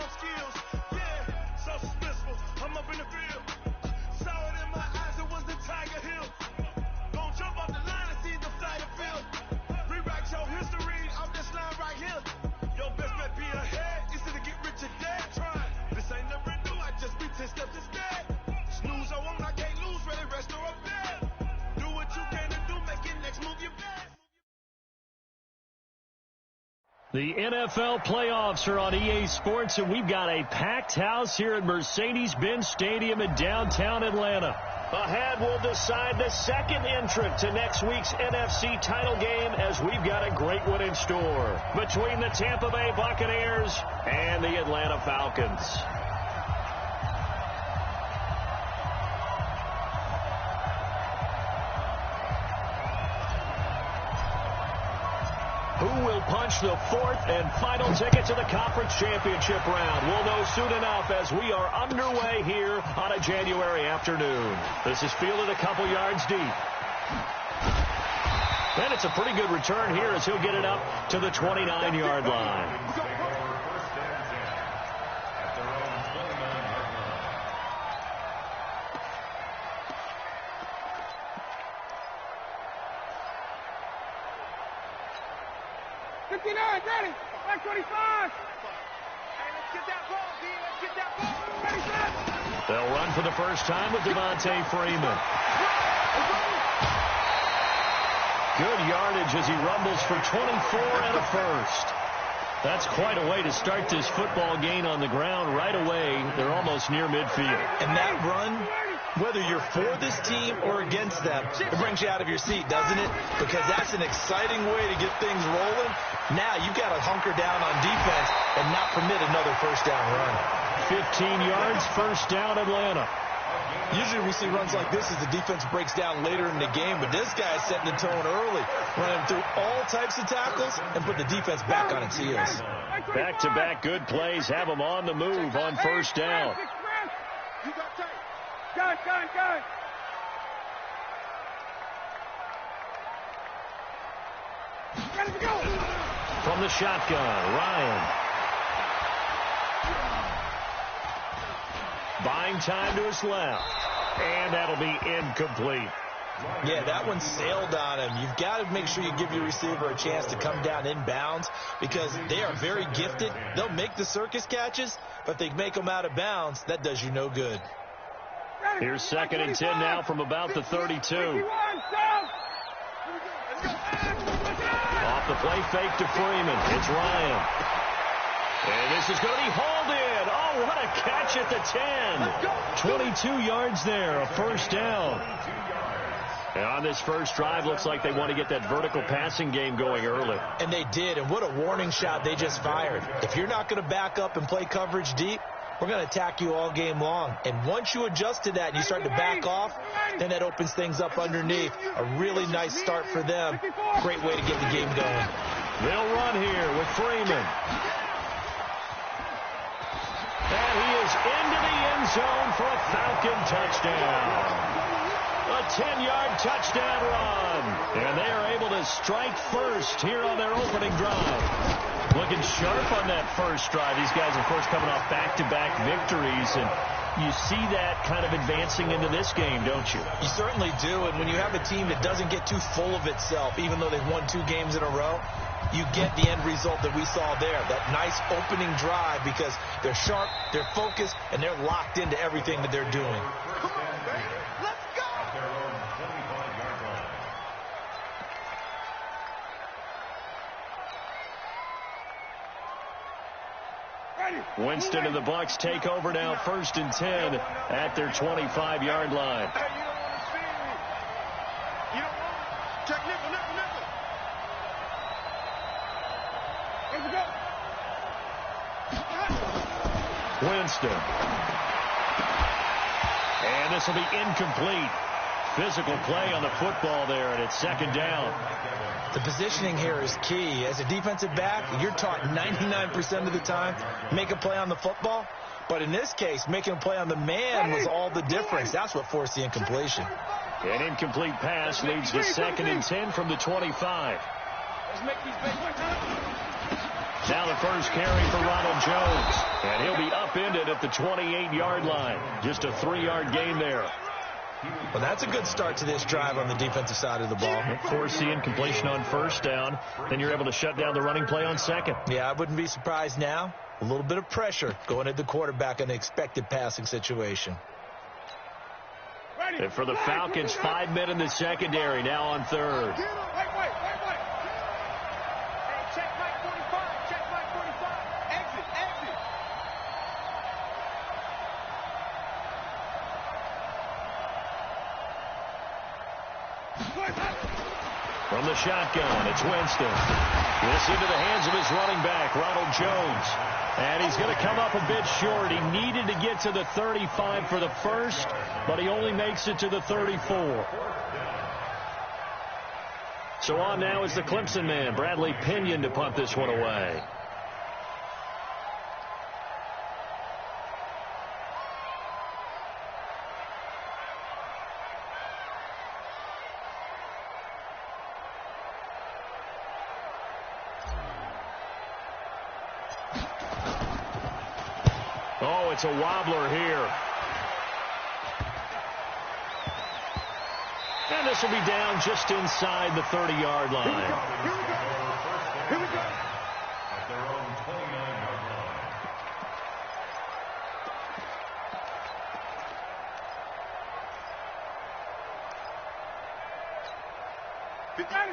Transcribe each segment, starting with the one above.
skills. Yeah, so suspenseful. I'm up in the field. Saw it in my eyes, it was the Tiger Hill. Gon' jump off the line and see the flight of field. Rewrite your history off this line right here. Your best bet be ahead, easy to get rich or dead. Trying, this ain't never new, I just be 10 steps instead. Snooze I won't, I can't lose, ready, rest or up there. Do what you can to do, make your next move your best. The NFL playoffs are on EA Sports, and we've got a packed house here at Mercedes-Benz Stadium in downtown Atlanta. Ahead, we'll decide the second entrant to next week's NFC title game, as we've got a great one in store between the Tampa Bay Buccaneers and the Atlanta Falcons. Who will punch the fourth and final ticket to the conference championship round? We'll know soon enough as we are underway here on a January afternoon. This is fielded a couple yards deep. And it's a pretty good return here as he'll get it up to the 29-yard line. Ready, back 25. Hey, let's get that ball, D. Let's get that ball. Ready, set. They'll run for the first time with Devontae Freeman. Good yardage as he rumbles for 24 and a first. That's quite a way to start this football game on the ground right away. They're almost near midfield. And that run, whether you're for this team or against them, it brings you out of your seat, doesn't it? Because that's an exciting way to get things rolling. Now you've got to hunker down on defense and not permit another first down run. 15 yards, first down, Atlanta. Usually we see runs like this as the defense breaks down later in the game, but this guy is setting the tone early, running through all types of tackles and put the defense back on its heels. Back-to-back good plays have them on the move on first down. Gun. Ready to go. From the shotgun, Ryan. Buying time to his left. And that'll be incomplete. Yeah, that one sailed on him. You've got to make sure you give your receiver a chance to come down inbounds because they are very gifted. They'll make the circus catches, but if they make them out of bounds, that does you no good. Here's 2nd and 10 now from about the 32. Off the play fake to Freeman. It's Ryan. And this is going to be hauled in. Oh, what a catch at the 10. 22 yards there, a first down. And on this first drive, looks like they want to get that vertical passing game going early. And they did, and what a warning shot they just fired. If you're not going to back up and play coverage deep, we're going to attack you all game long. And once you adjust to that and you start to back off, then that opens things up underneath. A really nice start for them. Great way to get the game going. They'll run here with Freeman. And he is into the end zone for a Falcon touchdown. A 10-yard touchdown run. And they are able to strike first here on their opening drive. Looking sharp on that first drive. These guys, of course, coming off back-to-back victories. And you see that kind of advancing into this game, don't you? You certainly do. And when you have a team that doesn't get too full of itself, even though they've won 2 games in a row, you get the end result that we saw there. That nice opening drive because they're sharp, they're focused, and they're locked into everything that they're doing. Come on, baby. Let's go. Winston and the Bucs take over now, 1st and 10 at their 25-yard line. Hey, you don't want to see me. You don't want to. Check nickel. Let's go. Winston. And this will be incomplete. Physical play on the football there, and it's 2nd down. The positioning here is key. As a defensive back, you're taught 99% of the time, make a play on the football. But in this case, making a play on the man was all the difference. That's what forced the incompletion. An incomplete pass leads to 2nd and 10 from the 25. Let's make these big ones. Now the first carry for Ronald Jones. And he'll be upended at the 28-yard line. Just a 3-yard gain there. Well, that's a good start to this drive on the defensive side of the ball. Force the incompletion on first down. Then you're able to shut down the running play on second. Yeah, I wouldn't be surprised now. A little bit of pressure going at the quarterback in an expected passing situation. And for the Falcons, 5 men in the secondary now on third. Wait. Hey, check Mike 45. Check Mike 45. Exit. From the shotgun, it's Winston. This into the hands of his running back, Ronald Jones. And he's going to come up a bit short. He needed to get to the 35 for the first, but he only makes it to the 34. So on now is the Clemson man, Bradley Pinion, to punt this one away. Oh, it's a wobbler here. And this will be down just inside the 30-yard line. Here we go. At their own 29-yard line.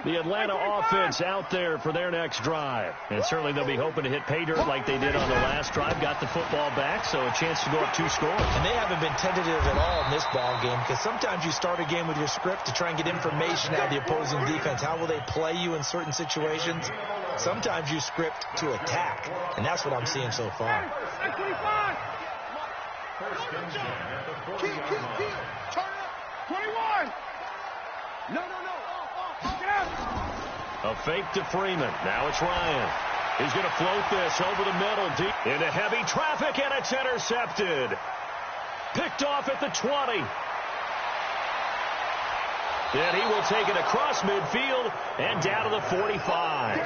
The Atlanta offense out there for their next drive. And certainly they'll be hoping to hit pay dirt like they did on the last drive. Got the football back, so a chance to go up 2 scores. And they haven't been tentative at all in this ball game, because sometimes you start a game with your script to try and get information out of the opposing defense. How will they play you in certain situations? Sometimes you script to attack, and that's what I'm seeing so far. 25. First and 10 at the 40-yard Kill. line. Turn it up. 21. No. Get out. A fake to Freeman. Now it's Ryan. He's going to float this over the middle, deep into heavy traffic, and it's intercepted. Picked off at the 20. And he will take it across midfield and down to the 45.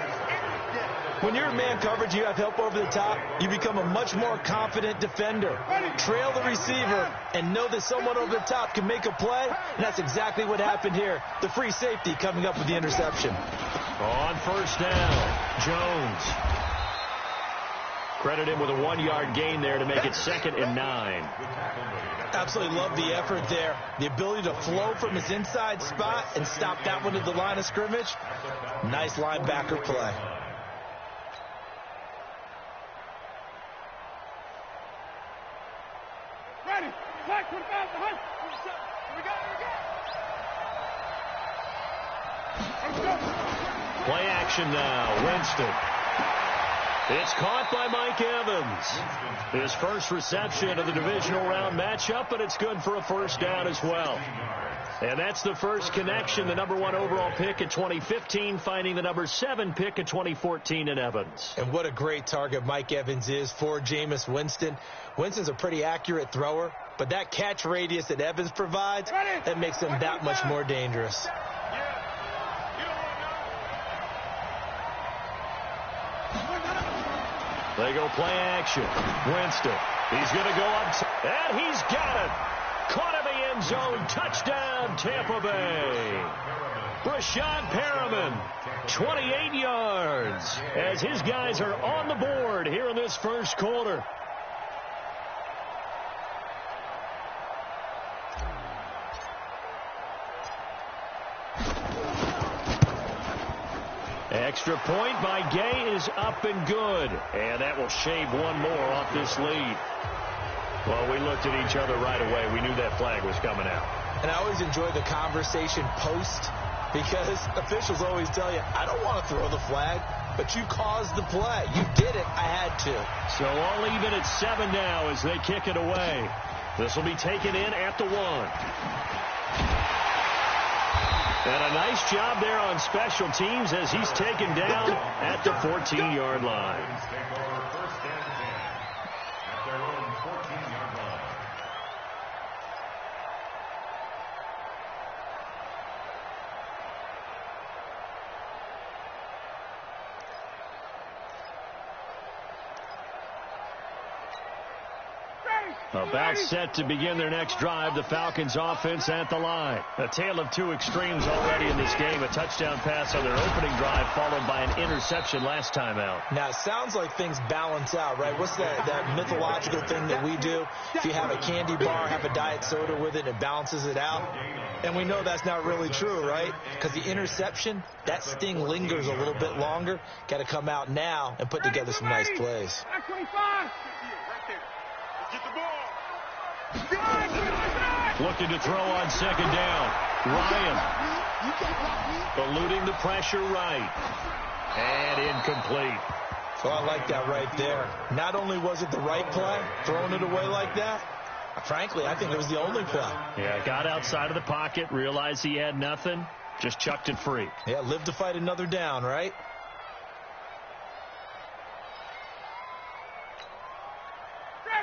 When you're in man coverage, you have help over the top, you become a much more confident defender. Trail the receiver and know that someone over the top can make a play, and that's exactly what happened here. The free safety coming up with the interception. On first down, Jones. Credit him with a 1-yard gain there to make it 2nd and 9. Absolutely love the effort there. The ability to flow from his inside spot and stop that one at the line of scrimmage. Nice linebacker play. Ready. Black 25. Behind. Here we go. Play action now, Winston. It's caught by Mike Evans. His first reception of the divisional round matchup, but it's good for a first down as well. And that's the first connection, the number 1 overall pick in 2015, finding the number 7 pick in 2014 in Evans. And what a great target Mike Evans is for Jameis Winston. Winston's a pretty accurate thrower, but that catch radius that Evans provides, that makes him that much more dangerous. They go play action. Winston. He's going to go up. And he's got it. Caught in the end zone. Touchdown, Tampa Bay. Brashad Perriman, 28 yards, as his guys are on the board here in this first quarter. Extra point by Gay is up and good. And that will shave one more off this lead. Well, we looked at each other right away. We knew that flag was coming out. And I always enjoy the conversation post, because officials always tell you, I don't want to throw the flag, but you caused the play. You did it. I had to. So all even at 7 now as they kick it away. This will be taken in at the 1. And a nice job there on special teams as he's taken down at the 14-yard line. First and 10 at their own 14-yard line. About set to begin their next drive, the Falcons offense at the line. A tale of two extremes already in this game. A touchdown pass on their opening drive followed by an interception last time out. Now, it sounds like things balance out, right? What's that mythological thing that we do? If you have a candy bar, have a diet soda with it, it balances it out. And we know that's not really true, right? Because the interception, that sting lingers a little bit longer. Got to come out now and put together some nice plays. 25. Get the ball. Looking to throw on second down. Ryan. Eluding the pressure right. And incomplete. So I like that right there. Not only was it the right play, throwing it away like that, frankly, I think it was the only play. Yeah, got outside of the pocket, realized he had nothing, just chucked it free. Yeah, live to fight another down, right?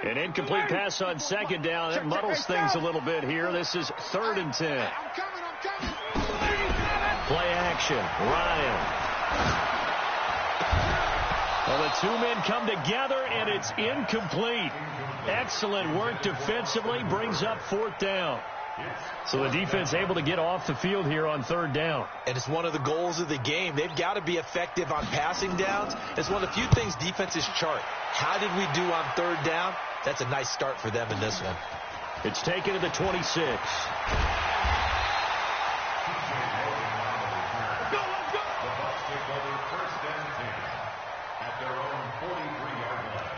An incomplete pass on second down. That muddles things a little bit here. This is 3rd and 10. I'm coming. Play action. Ryan. Well, the two men come together, and it's incomplete. Excellent work defensively. Brings up 4th down. So the defense able to get off the field here on 3rd down. And it's one of the goals of the game. They've got to be effective on passing downs. It's one of the few things defenses chart. How did we do on 3rd down? That's a nice start for them in this one. It's taken to the 26. Let's go. The Bucs take over 1st and 10 at their own 43-yard line.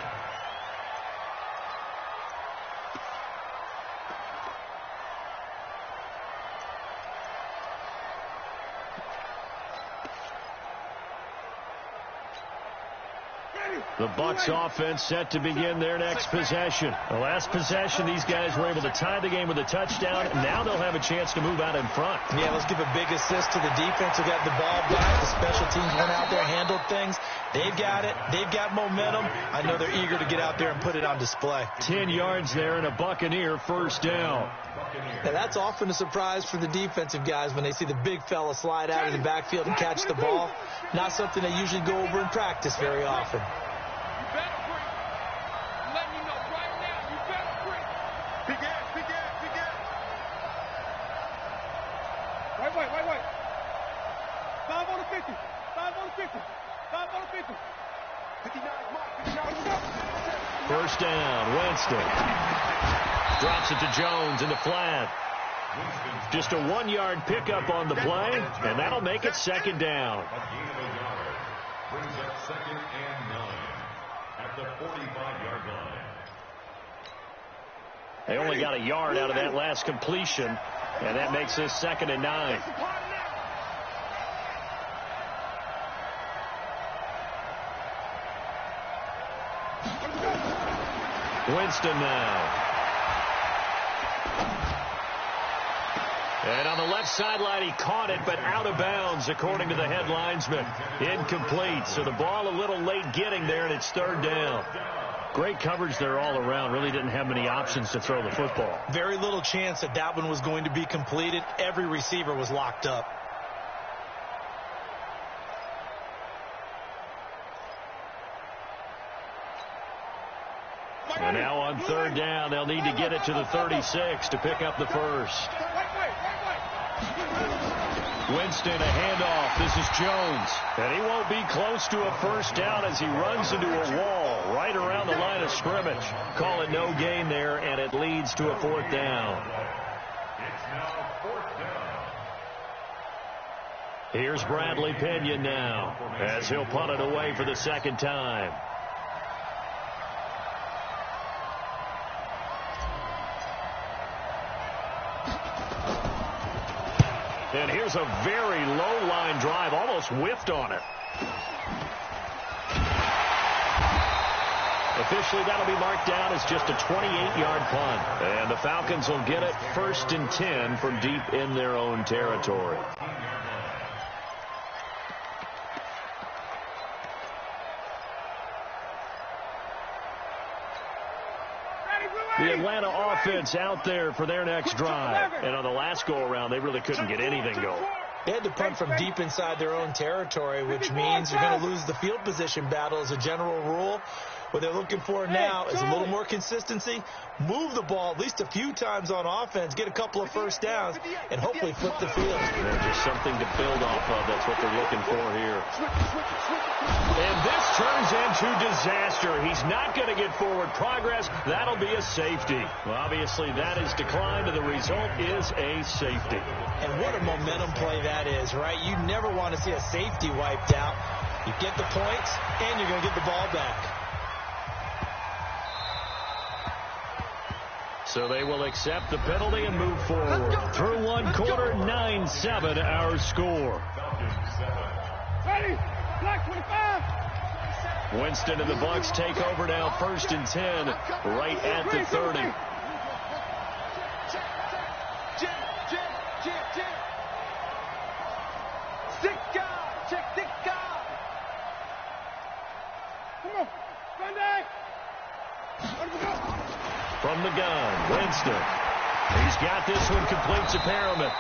The Bucs offense set to begin their next possession. The last possession, these guys were able to tie the game with a touchdown. Now they'll have a chance to move out in front. Yeah, let's give a big assist to the defense who got the ball back. The special teams went out there, handled things. They've got it. They've got momentum. I know they're eager to get out there and put it on display. 10 yards there and a Buccaneer 1st down. Now, that's often a surprise for the defensive guys when they see the big fella slide out of the backfield and catch the ball. Not something they usually go over in practice very often. Wait. 5 on the 50. 5 on the 50. 5 on the 50. 59 Mike. 1st down, Winston. Drops it to Jones in the flat. Just a 1-yard pickup on the play, and that'll make it 2nd down. Brings up 2nd and 9 at the 45-yard line. They only got a yard out of that last completion, and that makes this 2nd and 9. Winston now. And on the left sideline, he caught it, but out of bounds, according to the head linesman. Incomplete, so the ball a little late getting there, and it's 3rd down. Great coverage there all around. Really didn't have many options to throw the football. Very little chance that that one was going to be completed. Every receiver was locked up. And now on 3rd down, they'll need to get it to the 36 to pick up the first. Winston, a handoff. This is Jones. And he won't be close to a 1st down as he runs into a wall right around the line of scrimmage. Call it no gain there, and it leads to a 4th down. It's now 4th down. Here's Bradley Pinion now as he'll punt it away for the 2nd time. And here's a very low line drive, almost whiffed on it. Officially, that'll be marked down as just a 28-yard punt. And the Falcons will get it 1st and 10 from deep in their own territory. The Atlanta offense out there for their next drive. And on the last go-around, they really couldn't get anything going. They had to punt from deep inside their own territory, which means you're going to lose the field position battle as a general rule. What they're looking for now is a little more consistency, move the ball at least a few times on offense, get a couple of first downs, and hopefully flip the field. Yeah, just something to build off of. That's what they're looking for here. And this turns into disaster. He's not going to get forward progress. That'll be a safety. Well, obviously, that is declined, and the result is a safety. And what a momentum play that is, right? You never want to see a safety wiped out. You get the points, and you're going to get the ball back. So they will accept the penalty and move forward. Through one quarter, 9-7 our score. Ready? Black 25. Winston and the Bucs take over now, 1st and 10, right at the 30. From the gun, Winston. He's got this one complete to Perriman.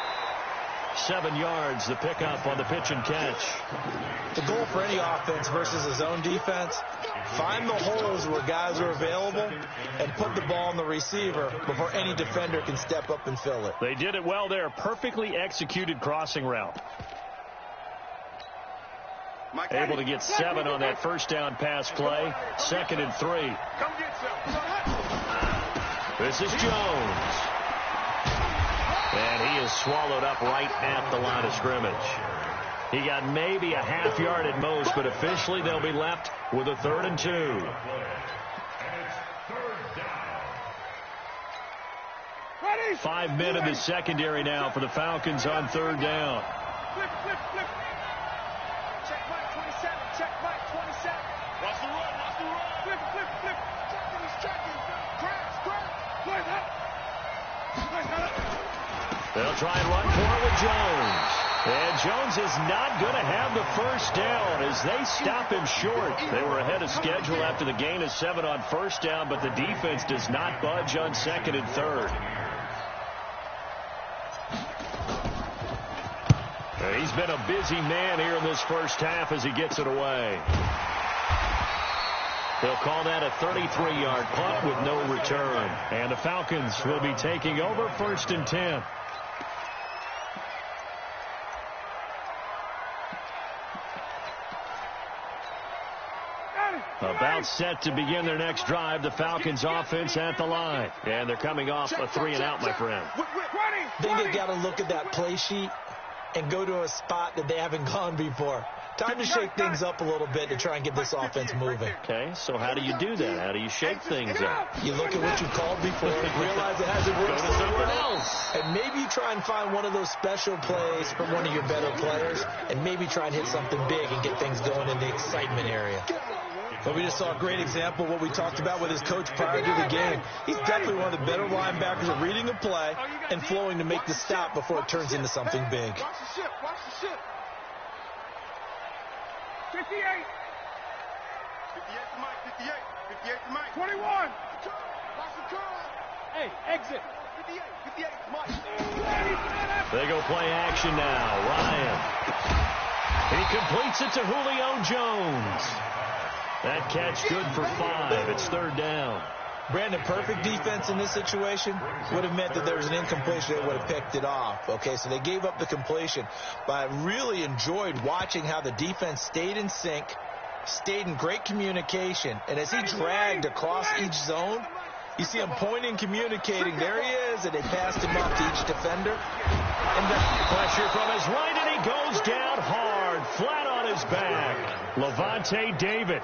7 yards, the pickup on the pitch and catch. The goal for any offense versus a zone defense, find the holes where guys are available and put the ball on the receiver before any defender can step up and fill it. They did it well there. Perfectly executed crossing route. Able to get 7 on that first down pass play. 2nd and 3. This is Jones. And he is swallowed up right at the line of scrimmage. He got maybe a half yard at most, but officially they'll be left with a 3rd and 2. 5 men in the secondary now for the Falcons on 3rd down. Flip. Check right 27. Check right 27. Watch the run. Flip. Checking. Grab. They'll try and run for it with Jones. And Jones is not going to have the first down as they stop him short. They were ahead of schedule after the gain of 7 on first down, but the defense does not budge on 2nd and 3rd. He's been a busy man here in this first half as he gets it away. They'll call that a 33-yard punt with no return. And the Falcons will be taking over 1st and 10. About set to begin their next drive, the Falcons offense at the line. And they're coming off a 3-and-out, my friend. I think they got to look at that play sheet and go to a spot that they haven't gone before. Time to shake things up a little bit to try and get this offense moving. Okay, so how do you do that? How do you shake things up? You look at what you called before, realize it hasn't worked Go to something else. and maybe you try and find one of those special plays from one of your better players, and maybe try and hit something big and get things going in the excitement area. But we just saw a great example of what we talked about with his coach prior to the game. He's definitely one of the better linebackers at reading a play and flowing to make the stop before it turns into something big. Watch the ship. 58. 58 to Mike. 58 to Mike. 21. Watch the curl. Hey, exit. 58 to Mike. They go play action now. Ryan. He completes it to Julio Jones. That catch good for 5. It's 3rd down. Brandon, perfect defense in this situation would have meant that there was an incompletion. They would have picked it off. Okay, so they gave up the completion. But I really enjoyed watching how the defense stayed in sync, stayed in great communication. And as he dragged across each zone, you see him pointing, communicating. There he is, and they passed him off to each defender. And the pressure from his right, and he goes down hard, flat on his back. Levante David.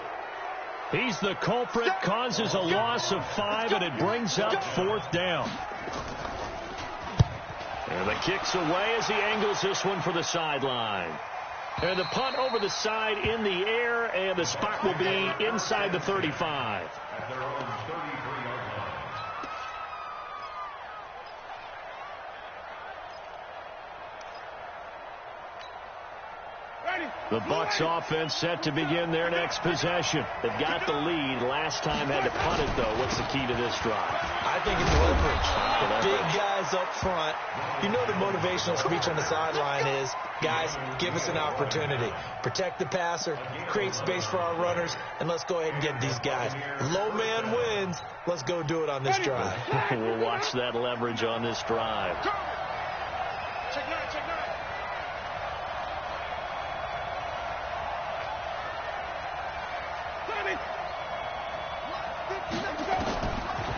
He's the culprit, causes a loss of 5, and it brings up 4th down. And the kick's away as he angles this one for the sideline. And the punt over the side in the air, and the spot will be inside the 35. At their own 33-yard line. The Bucs offense set to begin their next possession. They've got the lead. Last time had to punt it, though. What's the key to this drive? I think it's leverage. The big guys up front. You know the motivational speech on the sideline is, guys, give us an opportunity. Protect the passer, create space for our runners, and let's go ahead and get these guys. Low man wins. Let's go do it on this drive. We'll watch that leverage on this drive. Check nine, check nine.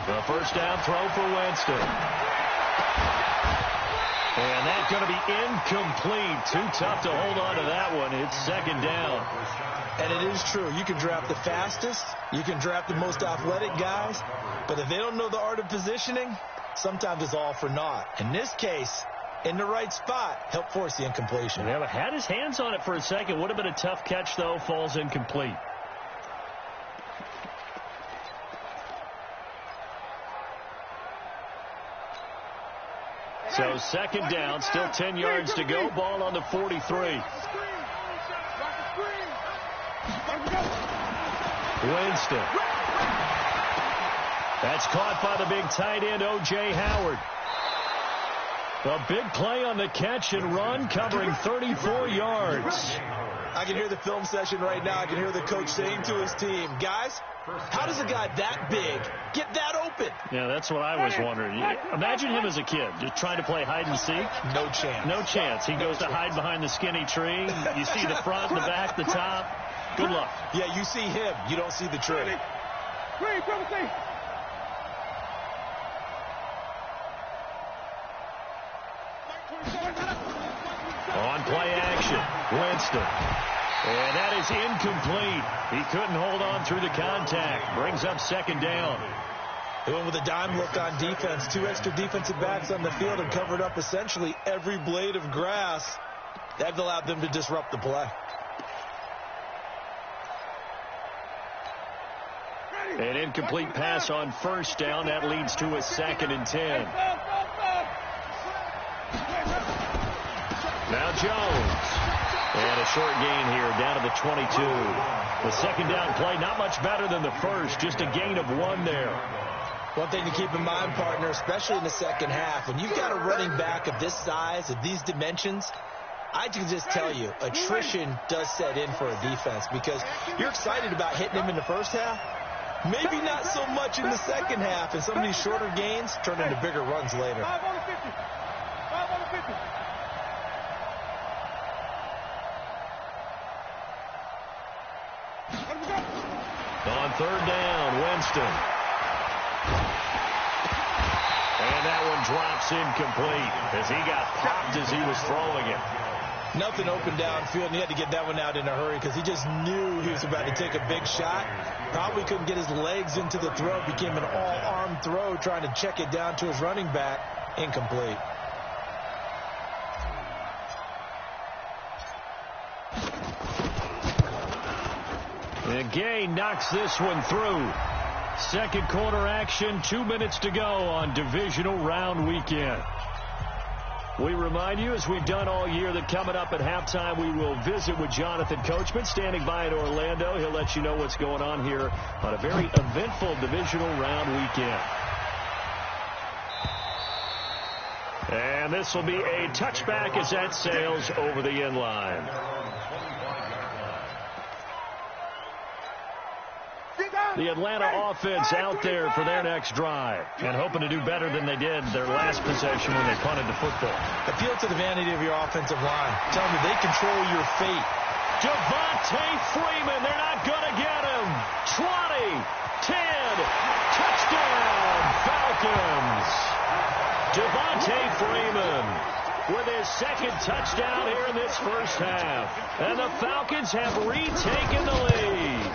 The first down throw for Winston. And that's going to be incomplete. Too tough to hold on to that one. It's second down. And it is true. You can draft the fastest. You can draft the most athletic guys. But if they don't know the art of positioning, sometimes it's all for naught. In this case, in the right spot, help force the incompletion. Yeah, had his hands on it for a second. Would have been a tough catch, though. Falls incomplete. So second down, still 10 yards to go. Ball on the 43. Winston. That's caught by the big tight end, O.J. Howard. A big play on the catch and run, covering 34 yards. I can hear the film session right now. I can hear the coach saying to his team, guys, how does a guy that big get that open? Yeah, that's what I was wondering. Imagine him as a kid, just trying to play hide and seek. No chance. No chance. He goes to hide behind the skinny tree. You see the front, the back, the top. Good luck. Yeah, you see him. You don't see the tree. On play action, Winston. And that is incomplete. He couldn't hold on through the contact. Brings up second down. They went with a dime look on defense. 2 extra defensive backs on the field and covered up essentially every blade of grass. That allowed them to disrupt the play. An incomplete pass on first down. That leads to a 2nd and 10. Now Jones. And a short gain here down to the 22. The second down play, not much better than the first. Just a gain of 1 there. One thing to keep in mind, partner, especially in the second half, when you've got a running back of this size, of these dimensions, I can just tell you, attrition does set in for a defense because you're excited about hitting him in the first half. Maybe not so much in the second half, and some of these shorter gains turn into bigger runs later. 5 on the 50. 5 on the 50. On third down, Winston. And that one drops incomplete as he got popped as he was throwing it. Nothing open downfield, and he had to get that one out in a hurry because he just knew he was about to take a big shot. Probably couldn't get his legs into the throw. Became an all-arm throw trying to check it down to his running back. Incomplete. And Gay knocks this one through. Second quarter action, 2 minutes to go on divisional round weekend. We remind you, as we've done all year, that coming up at halftime, we will visit with Jonathan Coachman, standing by in Orlando. He'll let you know what's going on here on a very eventful divisional round weekend. And this will be a touchback as that sails over the end line. The Atlanta offense out there for their next drive and hoping to do better than they did their last possession when they punted the football. Appeal to the vanity of your offensive line. Tell me they control your fate. Devontae Freeman, they're not going to get him. 20, 10, touchdown, Falcons. Devontae Freeman with his second touchdown here in this first half. And the Falcons have retaken the lead.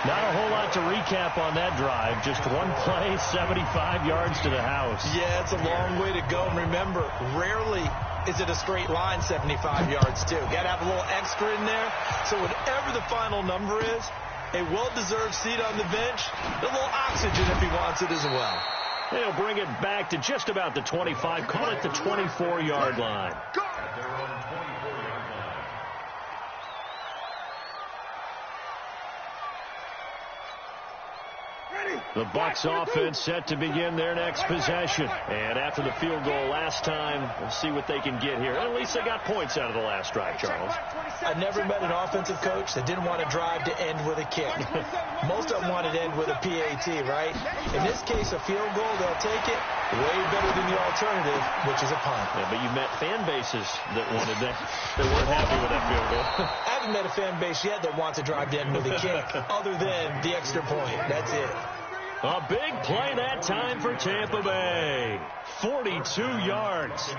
Not a whole lot to recap on that drive. Just one play, 75 yards to the house. Yeah, it's a long way to go. And remember, rarely is it a straight line 75 yards, too. Got to have a little extra in there. So whatever the final number is, a well-deserved seat on the bench, a little oxygen if he wants it as well. They'll bring it back to just about the 25. Call it the 24-yard line. The Bucs offense set to begin their next possession. And after the field goal last time, we'll see what they can get here. At least they got points out of the last drive, Charles. I never met an offensive coach that didn't want to drive to end with a kick. Most of them wanted to end with a PAT, right? In this case, a field goal, they'll take it. Way better than the alternative, which is a punt. Yeah, but you met fan bases that wanted that. They weren't happy with that field goal. I haven't met a fan base yet that wants to drive to end with a kick, other than the extra point. That's it. A big play that time for Tampa Bay. 42 yards.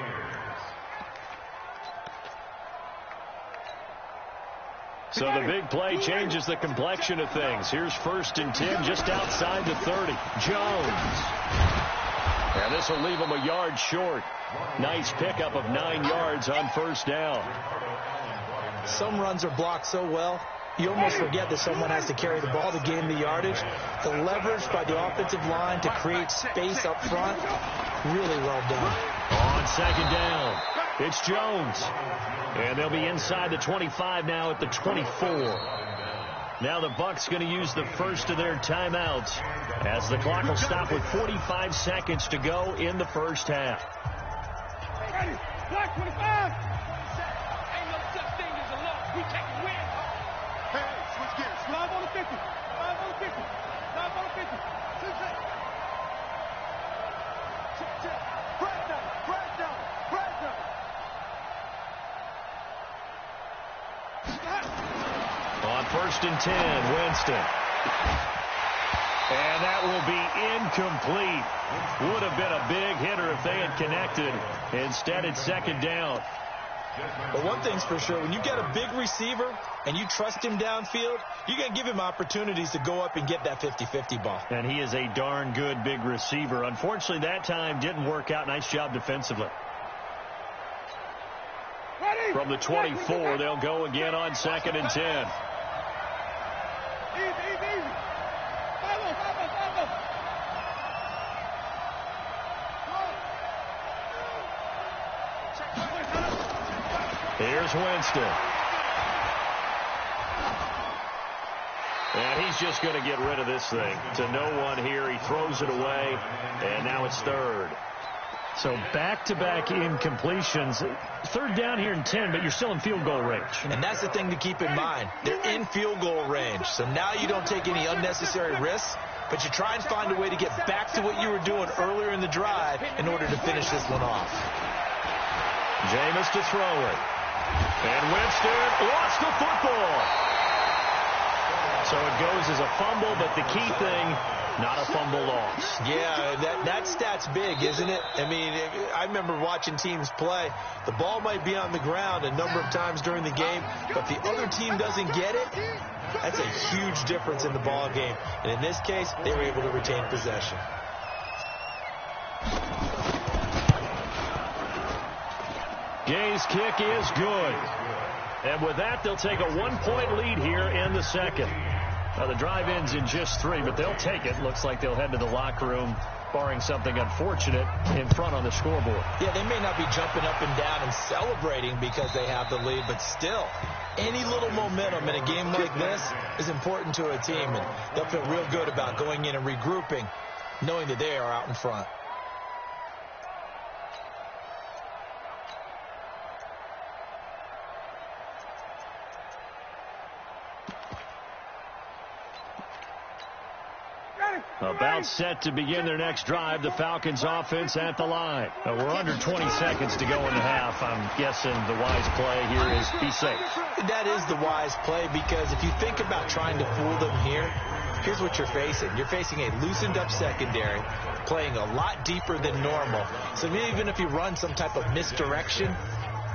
So the big play changes the complexion of things. Here's 1st and 10 just outside the 30. Jones. And this will leave him a yard short. Nice pickup of 9 yards on 1st down. Some runs are blocked so well, you almost forget that someone has to carry the ball to gain the yardage. The leverage by the offensive line to create space up front, really well done. On 2nd down, it's Jones. And they'll be inside the 25 now at the 24. Now the Bucs going to use the first of their timeouts as the clock will stop with 45 seconds to go in the first half. Ready. Black 25. Ain't no such thing as a loss. We take a win. Hey, switch gears. 5 on the 50. 5 on the 50. 5 on the 50. On 1st and 10, Winston. And that will be incomplete. Would have been a big hitter if they had connected. Instead, it's 2nd down. But one thing's for sure, when you get a big receiver and you trust him downfield, you're going to give him opportunities to go up and get that 50-50 ball. And he is a darn good big receiver. Unfortunately, that time didn't work out. Nice job defensively. From the 24, they'll go again on 2nd and 10. Here's Winston. And he's just going to get rid of this thing. To no one here. He throws it away. And now it's 3rd. So back-to-back incompletions. 3rd down here in 10, but you're still in field goal range. And that's the thing to keep in mind. They're in field goal range. So now you don't take any unnecessary risks, but you try and find a way to get back to what you were doing earlier in the drive in order to finish this one off. Jameis to throw it. And Winston lost the football. So it goes as a fumble, but the key thing, not a fumble loss. Yeah, that stat's big, isn't it? I mean, I remember watching teams play. The ball might be on the ground a number of times during the game, but if the other team doesn't get it, that's a huge difference in the ball game. And in this case, they were able to retain possession. Gay's kick is good. And with that, they'll take a 1-point lead here in the 2nd. Now, the drive ends in just 3, but they'll take it. Looks like they'll head to the locker room, barring something unfortunate, in front on the scoreboard. Yeah, they may not be jumping up and down and celebrating because they have the lead, but still, any little momentum in a game like this is important to a team, and they'll feel real good about going in and regrouping, knowing that they are out in front. About set to begin their next drive, the Falcons offense at the line. We're under 20 seconds to go in the half. I'm guessing the wise play here is be safe. That is the wise play, because if you think about trying to fool them here, here's what you're facing. You're facing a loosened up secondary, playing a lot deeper than normal. So even if you run some type of misdirection,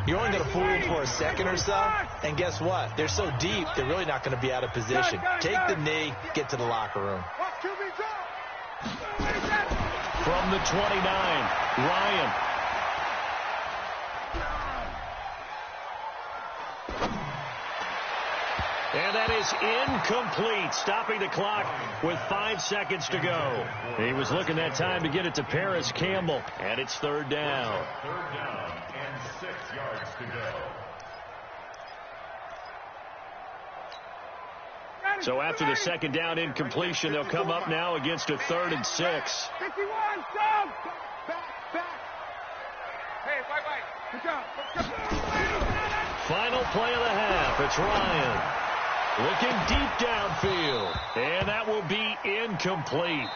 you're only going to fool them for a second or so. And guess what? They're so deep, they're really not going to be out of position. Take the knee, get to the locker room. From the 29, Ryan. And that is incomplete, stopping the clock with 5 seconds to go. He was looking that time to get it to Paris Campbell, and it's 3rd down. 3rd down and 6 yards to go. So after the second down incompletion, they'll come up now against a 3rd and 6. 51, down. Back. Hey, wait. Good job. Final play of the half. It's Ryan looking deep downfield. And that will be incomplete.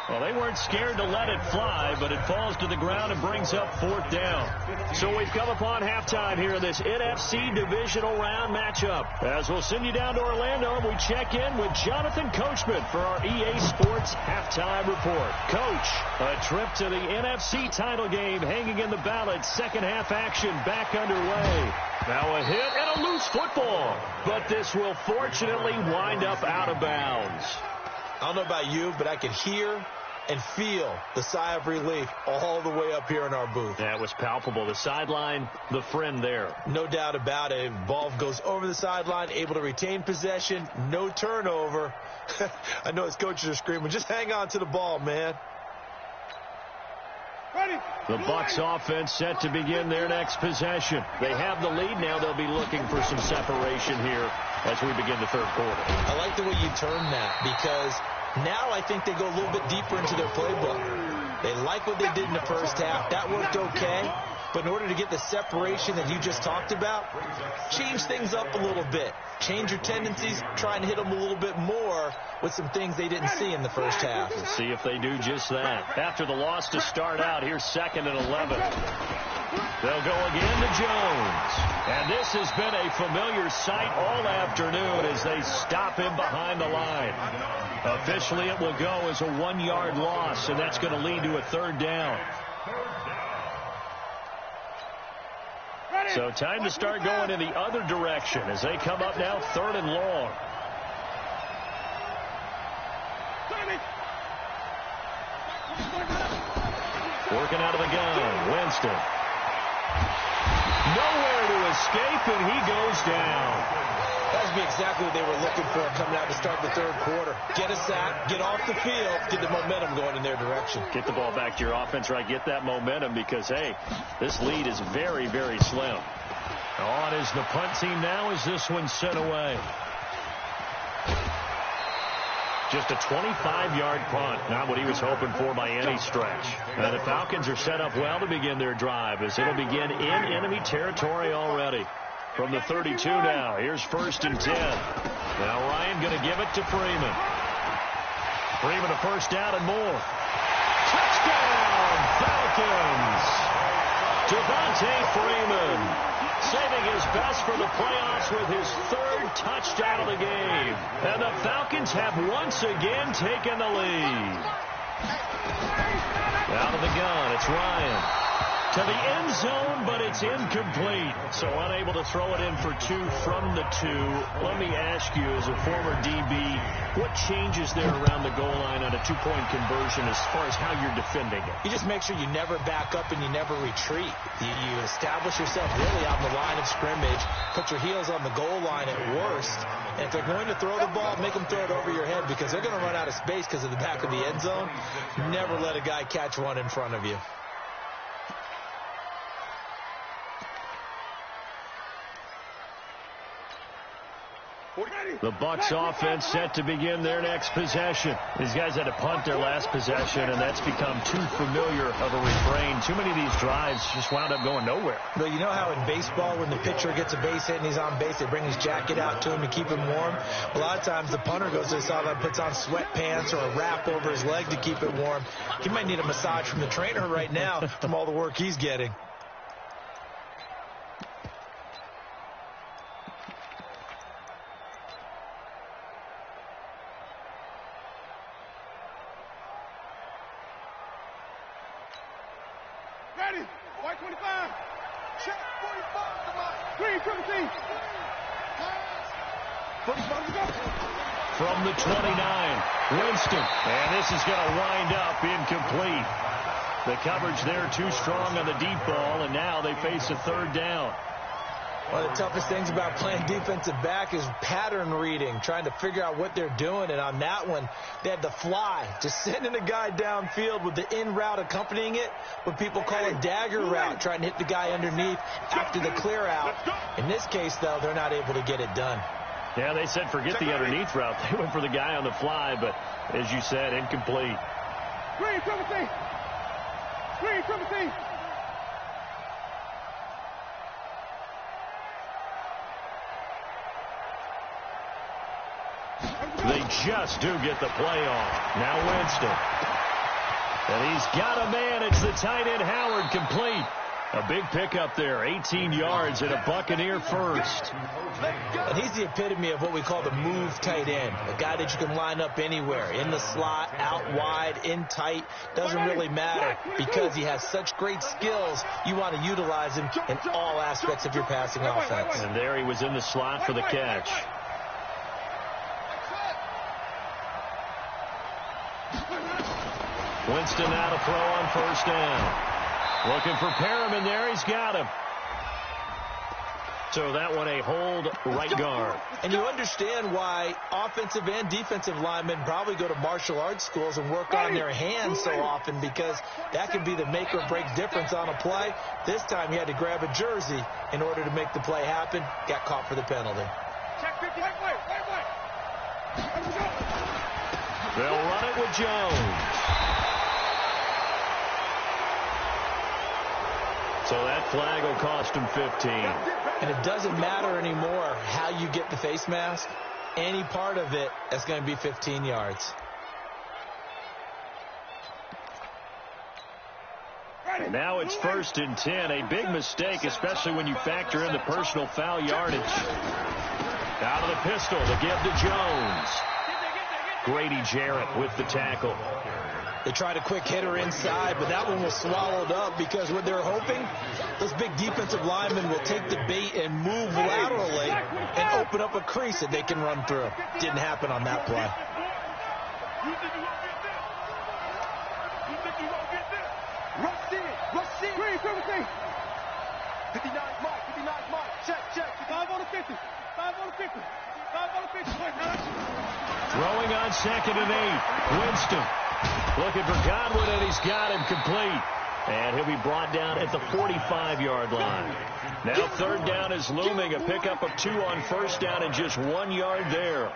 Well, they weren't scared to let it fly, but it falls to the ground and brings up 4th down. So we've come upon halftime here in this NFC divisional round matchup. As we'll send you down to Orlando, we check in with Jonathan Coachman for our EA Sports halftime report. Coach, a trip to the NFC title game hanging in the balance. Second half action back underway. Now a hit and a loose football. But this will fortunately wind up out of bounds. I don't know about you, but I could hear and feel the sigh of relief all the way up here in our booth. That was palpable. The sideline, the friend there. No doubt about it. Ball goes over the sideline, able to retain possession, no turnover. I know his coaches are screaming, just hang on to the ball, man. The Bucs offense set to begin their next possession. They have the lead. Now they'll be looking for some separation here as we begin the third quarter. I like the way you term that, because now I think they go a little bit deeper into their playbook. They like what they did in the first half. That worked okay. But in order to get the separation that you just talked about, change things up a little bit. Change your tendencies. Try and hit them a little bit more with some things they didn't see in the first half. We'll see if they do just that. After the loss to start out, here's 2nd and 11. They'll go again to Jones. And this has been a familiar sight all afternoon as they stop him behind the line. Officially, it will go as a 1-yard loss, and that's going to lead to a 3rd down. So time to start going in the other direction as they come up now 3rd and long. Working out of the gun, Winston. Nowhere to escape, and he goes down. That would be exactly what they were looking for coming out to start the third quarter. Get a sack, get off the field, get the momentum going in their direction. Get the ball back to your offense, right? Get that momentum because, hey, this lead is very, very slim. On is the punt team now as this one's sent away. Just a 25-yard punt, not what he was hoping for by any stretch. Now the Falcons are set up well to begin their drive as it'll begin in enemy territory already. From the 32 now, here's 1st and 10. Now Ryan going to give it to Freeman. Freeman a 1st down and more. Touchdown, Falcons! Devontae Freeman saving his best for the playoffs with his 3rd touchdown of the game. And the Falcons have once again taken the lead. Out of the gun, it's Ryan. To the end zone, but it's incomplete. So unable to throw it in for 2 from the 2. Let me ask you, as a former DB, what changes there around the goal line on a 2-point conversion as far as how you're defending it? You just make sure you never back up and you never retreat. You establish yourself really on the line of scrimmage, put your heels on the goal line at worst, and if they're going to throw the ball, make them throw it over your head because they're going to run out of space because of the back of the end zone. Never let a guy catch one in front of you. The Bucs offense set to begin their next possession. These guys had to punt their last possession, and that's become too familiar of a refrain. Too many of these drives just wound up going nowhere. But you know how in baseball, when the pitcher gets a base hit and he's on base, they bring his jacket out to him to keep him warm? A lot of times the punter goes to the sideline, puts on sweatpants or a wrap over his leg to keep it warm. He might need a massage from the trainer right now from all the work he's getting. Ready. White 25. Check 45. Come on. Green 17. From the 29, Winston. And this is going to wind up incomplete. The coverage there too strong on the deep ball, and now they face a 3rd down. One of the toughest things about playing defensive back is pattern reading, trying to figure out what they're doing. And on that one, they had the fly, just sending a guy downfield with the in route accompanying it, what people call a dagger route, trying to hit the guy underneath after the clear out. In this case, though, they're not able to get it done. Yeah, they said forget the underneath route. They went for the guy on the fly, but as you said, incomplete. Screen, triple team. Screen, triple team. They just do get the play off. Now Winston. And he's got a man. It's the tight end Howard, complete. A big pickup there, 18 yards and a Buccaneer first. And he's the epitome of what we call the move tight end, a guy that you can line up anywhere, in the slot, out wide, in tight. Doesn't really matter because he has such great skills. You want to utilize him in all aspects of your passing offense. And there he was in the slot for the catch. Winston now to throw on first down. Looking for Perriman there. He's got him. So that one a hold right guard. And you understand why offensive and defensive linemen probably go to martial arts schools and work on their hands so often, because that can be the make or break difference on a play. This time he had to grab a jersey in order to make the play happen. Got caught for the penalty. Check 50. Wait. They'll run it with Jones. So that flag will cost him 15. And it doesn't matter anymore how you get the face mask. Any part of it is going to be 15 yards. Now it's 1st and 10. A big mistake, especially when you factor in the personal foul yardage. Out of the pistol to give to Jones. Grady Jarrett with the tackle. They tried a quick hitter inside, but that one was swallowed up because what they're hoping, those big defensive linemen will take the bait and move laterally and open up a crease that they can run through. Didn't happen on that play. Rush in. Green, triple team. 59 mark. Check. 5 on the 50. 5 on the 50. 5 on the 50. Throwing on 2nd and 8. Winston. Looking for Godwin, and he's got him complete. And he'll be brought down at the 45-yard line. Now 3rd down is looming. A pickup of 2 on 1st down and just 1 yard there.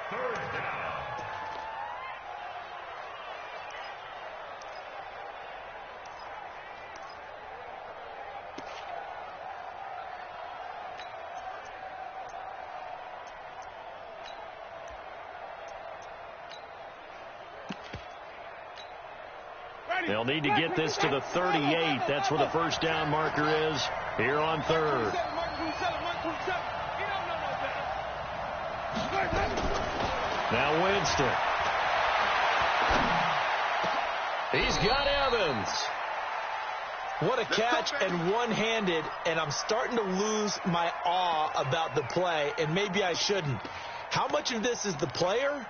They'll need to get this to the 38. That's where the 1st down marker is here on 3rd. Now Winston. He's got Evans. What a catch, and one-handed, and I'm starting to lose my awe about the play, and maybe I shouldn't. How much of this is the player?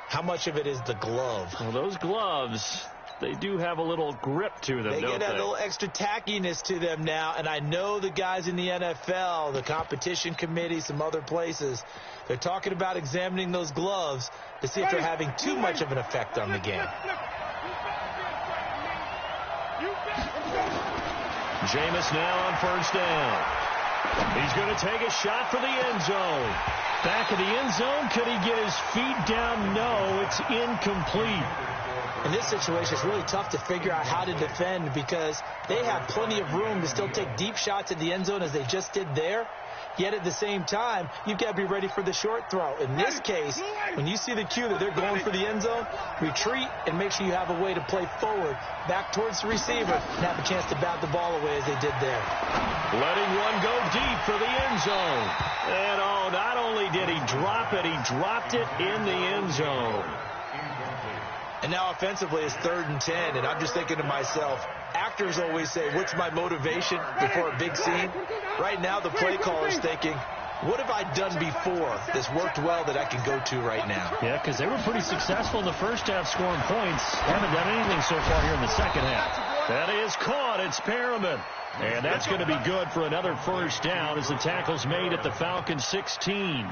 How much of it is the glove? Well, those gloves, they do have a little grip to them, they don't get a little extra tackiness to them now, and I know the guys in the NFL, the competition committee, some other places, they're talking about examining those gloves to see if they're having too much of an effect on the game. Jameis now on 1st down. He's going to take a shot for the end zone. Back of the end zone. Could he get his feet down? No, it's incomplete. In this situation, it's really tough to figure out how to defend because they have plenty of room to still take deep shots at the end zone as they just did there. Yet at the same time, you've got to be ready for the short throw. In this case, when you see the cue that they're going for the end zone, retreat and make sure you have a way to play forward, back towards the receiver, and have a chance to bat the ball away as they did there. Letting one go deep for the end zone. And not only did he drop it, he dropped it in the end zone. And now offensively it's 3rd and 10, and I'm just thinking to myself, actors always say, what's my motivation before a big scene? Right now the play caller's thinking, what have I done before that's worked well that I can go to right now? Yeah, because they were pretty successful in the first half scoring points. Haven't done anything so far here in the second half. That is caught. It's Perriman. And that's going to be good for another 1st down as the tackle's made at the Falcons 16.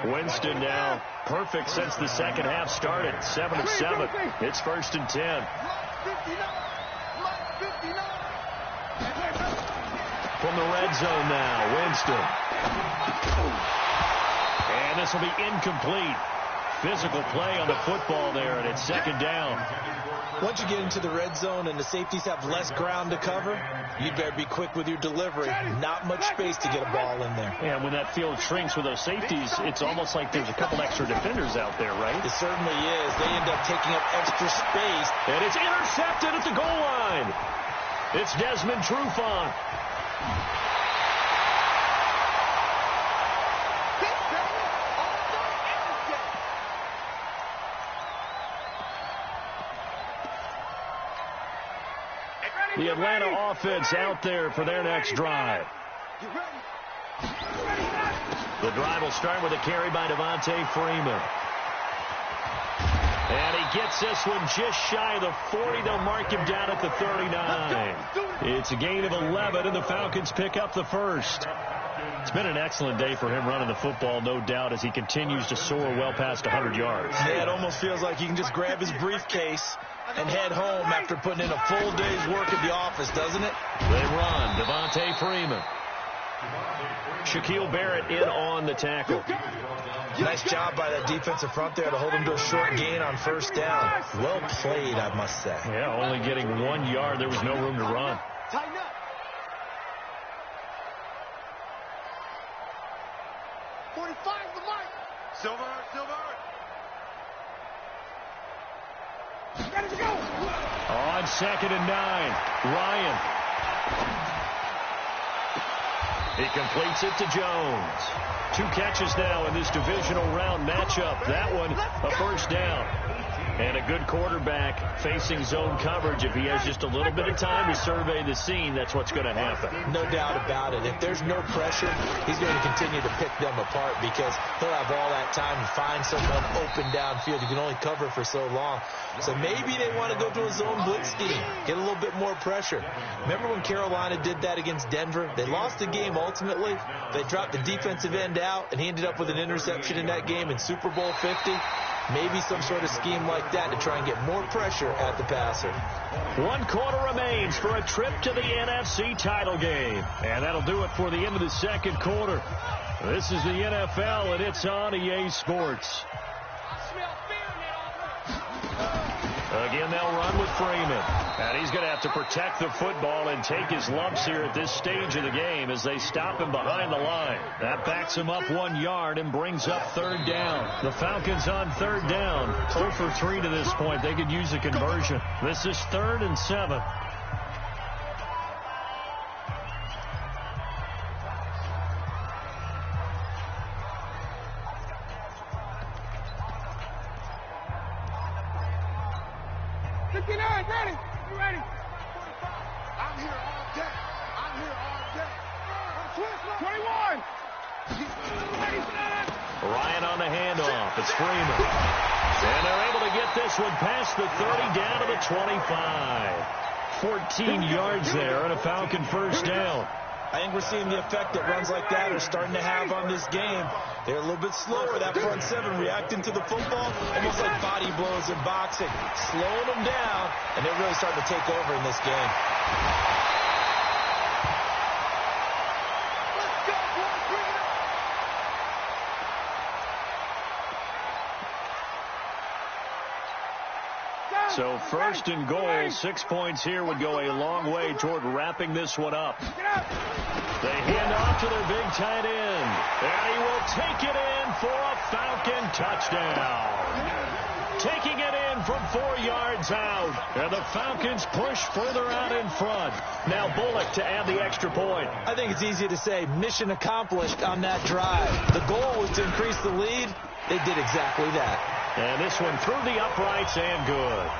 Winston now perfect since the second half started. 7 of 7. It's 1st and 10. From the red zone now, Winston. And this will be incomplete. Physical play on the football there, and it's second down. Once you get into the red zone and the safeties have less ground to cover, you'd better be quick with your delivery. Not much space to get a ball in there. And when that field shrinks with those safeties, it's almost like there's a couple extra defenders out there, right? It certainly is. They end up taking up extra space. And it's intercepted at the goal line. It's Desmond Trufant. The Atlanta offense out there for their next drive. The drive will start with a carry by Devontae Freeman. And he gets this one just shy of the 40. They'll mark him down at the 39. It's a gain of 11, and the Falcons pick up the first. It's been an excellent day for him running the football, no doubt, as he continues to soar well past 100 yards. Yeah, it almost feels like he can just grab his briefcase and head home after putting in a full day's work at the office, doesn't it? They run. Devontae Freeman. Shaquille Barrett in on the tackle. Nice job by that defensive front there to hold him to a short gain on first down. Well played, I must say. Yeah, only getting 1 yard. There was no room to run. Tighten up. 45 the mark. Silver. Ready to go. On 2nd and 9, Ryan. He completes it to Jones. 2 catches now in this divisional round matchup. That one, a first down. And a good quarterback facing zone coverage. If he has just a little bit of time to survey the scene, that's what's going to happen. No doubt about it. If there's no pressure, he's going to continue to pick them apart because he'll have all that time to find someone open downfield. You can only cover for so long. So maybe they want to go to a zone blitz scheme, get a little bit more pressure. Remember when Carolina did that against Denver? They lost the game ultimately. They dropped the defensive end out, and he ended up with an interception in that game in Super Bowl 50. Maybe some sort of scheme like that to try and get more pressure at the passer. 1 quarter remains for a trip to the NFC title game. And that'll do it for the end of the second quarter. This is the NFL, and it's on EA Sports. Again, they'll run with Freeman. And he's going to have to protect the football and take his lumps here at this stage of the game as they stop him behind the line. That backs him up 1 yard and brings up 3rd down. The Falcons on 3rd down. 0 for 3 to this point. They could use a conversion. This is 3rd and 7. Ready? You ready? I'm here all day. 21. Ryan on the handoff. It's Freeman. And they're able to get this one past the 30 down to the 25. 14 yards there and a Falcon first down. I think we're seeing the effect that runs like that are starting to have on this game. They're a little bit slower, that front seven, reacting to the football, almost like body blows in boxing, slowing them down, and they're really starting to take over in this game. So 1st and goal, 6 points here would go a long way toward wrapping this one up. They hand off to their big tight end, and he will take it in for a Falcon touchdown. Taking it in from 4 yards out, and the Falcons push further out in front. Now Bullock to add the extra point. I think it's easy to say mission accomplished on that drive. The goal was to increase the lead. They did exactly that. And this one through the uprights and good.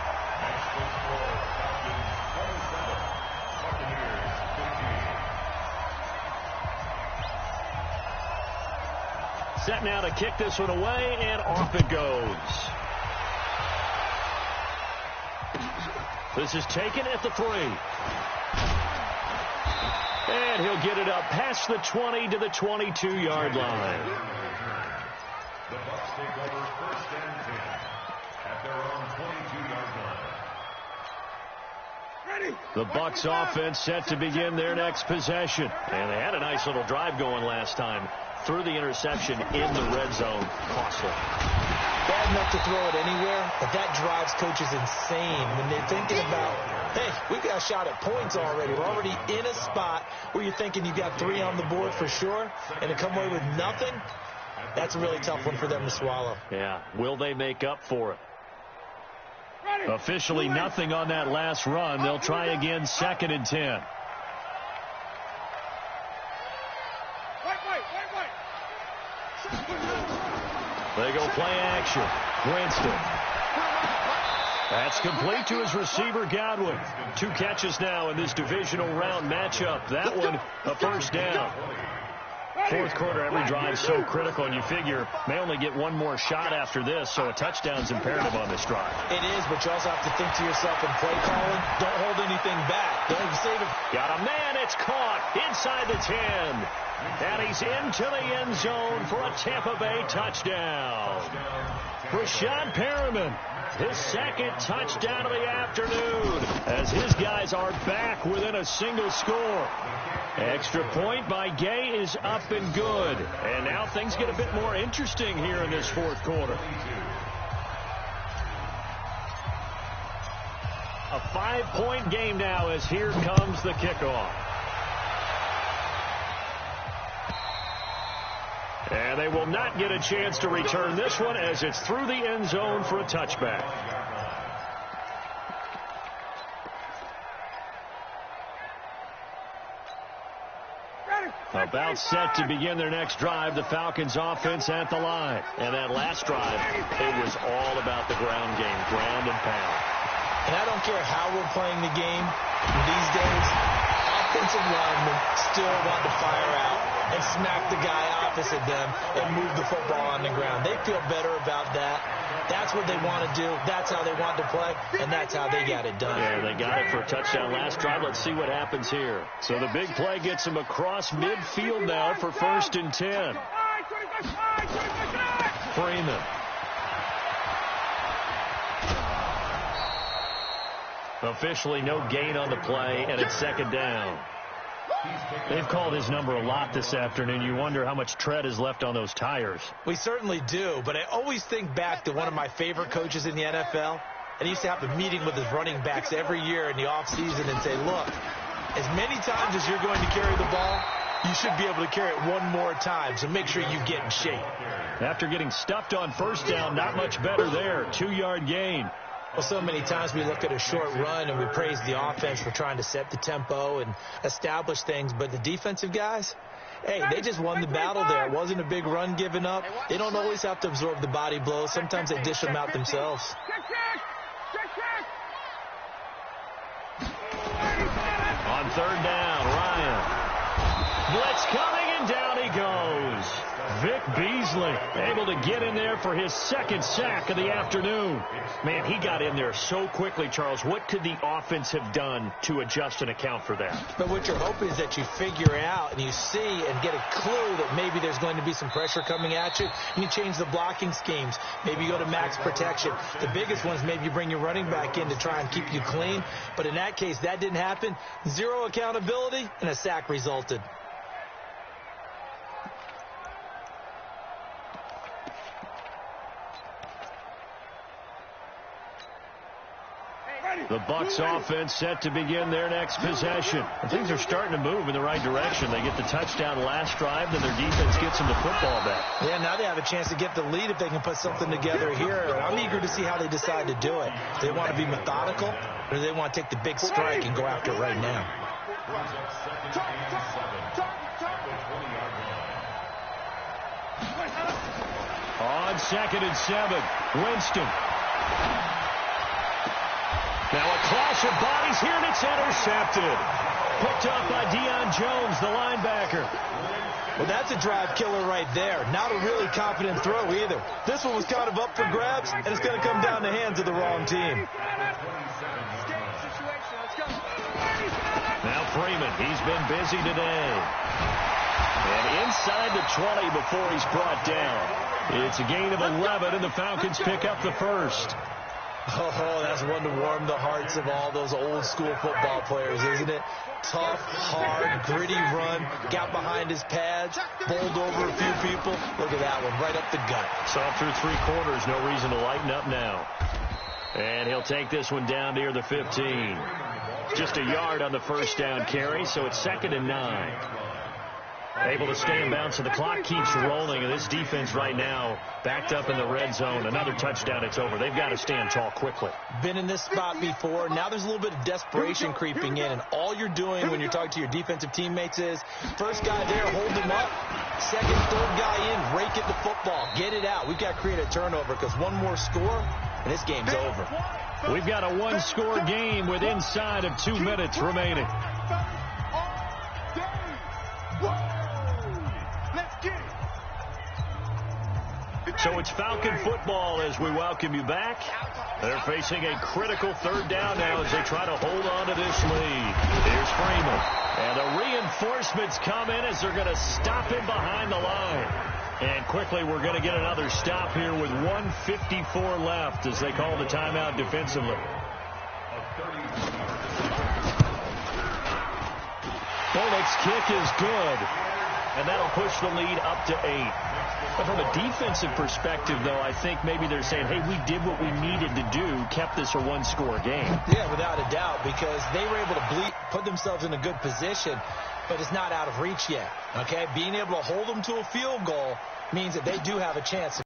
Set now to kick this one away, and off it goes. This is taken at the 3. And he'll get it up past the 20 to the 22-yard line. The Bucs take over 1st and 10 at their own 22-yard line. The Bucs offense set to begin their next possession. And they had a nice little drive going last time. threw the interception in the red zone. Costly. Bad enough to throw it anywhere, but that drives coaches insane when they're thinking about, hey, we got a shot at points already. We're already in a spot where you're thinking you got 3 on the board for sure, and to come away with nothing, that's a really tough one for them to swallow. Yeah, will they make up for it? Officially nothing on that last run. They'll try again, 2nd and 10. They go play action. Winston. That's complete to his receiver, Godwin. 2 catches now in this divisional round matchup. That one, a first down. Fourth quarter, every drive so critical, and you figure may only get one more shot after this, so a touchdown's imperative on this drive. It is, but you also have to think to yourself in play calling, don't hold anything back. Don't save it. Got a man, it's caught inside the 10. And he's into the end zone for a Tampa Bay touchdown. Rashad Perriman, his 2nd touchdown of the afternoon, as his guys are back within a single score. Extra point by Gay is up and good. And now things get a bit more interesting here in this fourth quarter. A 5-point game now as here comes the kickoff. And they will not get a chance to return this one as it's through the end zone for a touchback. About set to begin their next drive, the Falcons offense at the line. And that last drive, it was all about the ground game, ground and pound. And I don't care how we're playing the game these days, offensive linemen still want to fire out and smack the guy opposite them and move the football on the ground. They feel better about that. That's what they want to do. That's how they want to play, and that's how they got it done. Yeah, they got it for a touchdown last drive. Let's see what happens here. So the big play gets them across midfield now for 1st and 10. Freeman. Officially no gain on the play, and it's 2nd down. They've called his number a lot this afternoon. You wonder how much tread is left on those tires. We certainly do, but I always think back to one of my favorite coaches in the NFL. And he used to have a meeting with his running backs every year in the offseason and say, look, as many times as you're going to carry the ball, you should be able to carry it one more time, so make sure you get in shape. After getting stuffed on 1st down, not much better there. 2-yard gain. Well, so many times we look at a short run and we praise the offense for trying to set the tempo and establish things, but the defensive guys, hey, they just won the battle there. It wasn't a big run given up. They don't always have to absorb the body blows. Sometimes they dish them out themselves. On 3rd down, Ryan. Blitz coming, and down he goes. Vic Beasley able to get in there for his 2nd sack of the afternoon. Man, he got in there so quickly, Charles. What could the offense have done to adjust and account for that? But what you're hoping is that you figure out and you see and get a clue that maybe there's going to be some pressure coming at you. And you change the blocking schemes. Maybe you go to max protection. The biggest ones, maybe you bring your running back in to try and keep you clean. But in that case, that didn't happen. 0 accountability, and a sack resulted. The Bucs offense set to begin their next possession. And things are starting to move in the right direction. They get the touchdown last drive, then their defense gets them the football back. Yeah, now they have a chance to get the lead if they can put something together here. I'm eager to see how they decide to do it. Do they want to be methodical, or do they want to take the big strike and go after it right now? On 2nd and 7, Winston. Now a clash of bodies here, and it's intercepted. Picked up by Deion Jones, the linebacker. Well, that's a drive killer right there. Not a really confident throw either. This one was kind of up for grabs, and it's going to come down the hands of the wrong team. Now Freeman, he's been busy today. And inside the 20 before he's brought down. It's a gain of 11, and the Falcons pick up the 1st. Oh, that's one to warm the hearts of all those old school football players, isn't it? Tough, hard, gritty run, got behind his pads, bowled over a few people. Look at that one, right up the gut. Saw through 3 quarters, no reason to lighten up now. And he'll take this one down near the 15. Just a yard on the first down carry, so it's 2nd and 9. Able to stay in bounds, so the clock keeps rolling, and this defense right now backed up in the red zone. Another touchdown, it's over. They've got to stand tall quickly. Been in this spot before. Now there's a little bit of desperation creeping in, and all you're doing when you're talking to your defensive teammates is first guy there, hold him up. Second, third guy in, rake at the football. Get it out. We've got to create a turnover because one more score, and this game's over. We've got a 1-score game with inside of 2 minutes remaining. So it's Falcon football as we welcome you back. They're facing a critical 3rd down now as they try to hold on to this lead. Here's Freeman. And the reinforcements come in as they're going to stop him behind the line. And quickly we're going to get another stop here with 1:54 left as they call the timeout defensively. Bullock's kick is good. And that'll push the lead up to 8. But from a defensive perspective, though, I think maybe they're saying, hey, we did what we needed to do, kept this a 1-score game. Yeah, without a doubt, because they were able to put themselves in a good position, but it's not out of reach yet. Okay, being able to hold them to a field goal means that they do have a chance.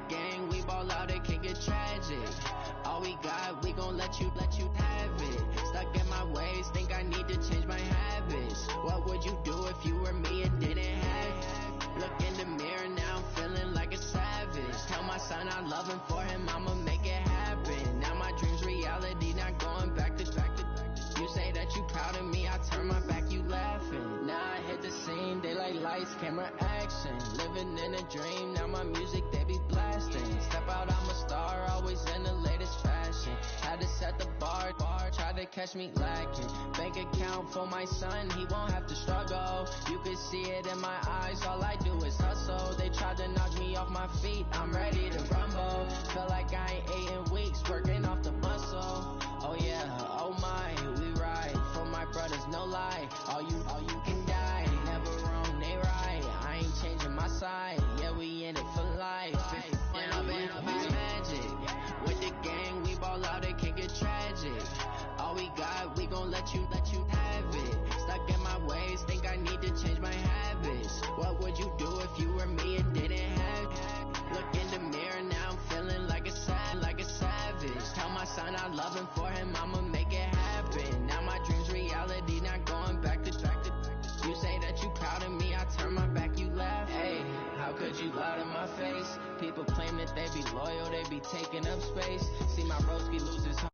Gang, we ball out, it can get tragic. All we got, we gon' let you have it. Stuck in my ways, think I need to change my habits. What would you do if you were me and didn't have it? Look in the mirror now, I'm feeling like a savage. Tell my son I love him, for him I'ma make it happen. Now my dream's reality, not going back to. You say that you proud of me, I turn my back, you laughing. Now I hit the scene, they like lights, camera, action. Living in a dream, now my music, they be blasting. Step out, I'm a star, always in the latest fashion. Had to set the bar, try to catch me lacking. Bank account for my son, he won't have to struggle. You can see it in my eyes, all I do is hustle. They tried to knock me off my feet, I'm ready to rumble. Feel like I ain't ate in weeks, working off the muscle. Oh yeah, oh my, we ride for my brothers, no lie. All you can die, never wrong, they right. I ain't changing my side, yeah, we in it for life. Now man, it's magic. With the gang, we ball out, it can get tragic. All we got, we gon' let you have it. Stuck in my ways, think I need to change my habits. What would you do if you were me and didn't have it? Look in the mirror now, I'm feeling like a savage. Tell my son I love him, for him I'ma make it happen. Now my dream's reality, not going back to. You say that you proud of me, I turn my back, you laugh. Hey, how could you lie to my face? People claim that they be loyal, they be taking up space. See my broski lose his heart.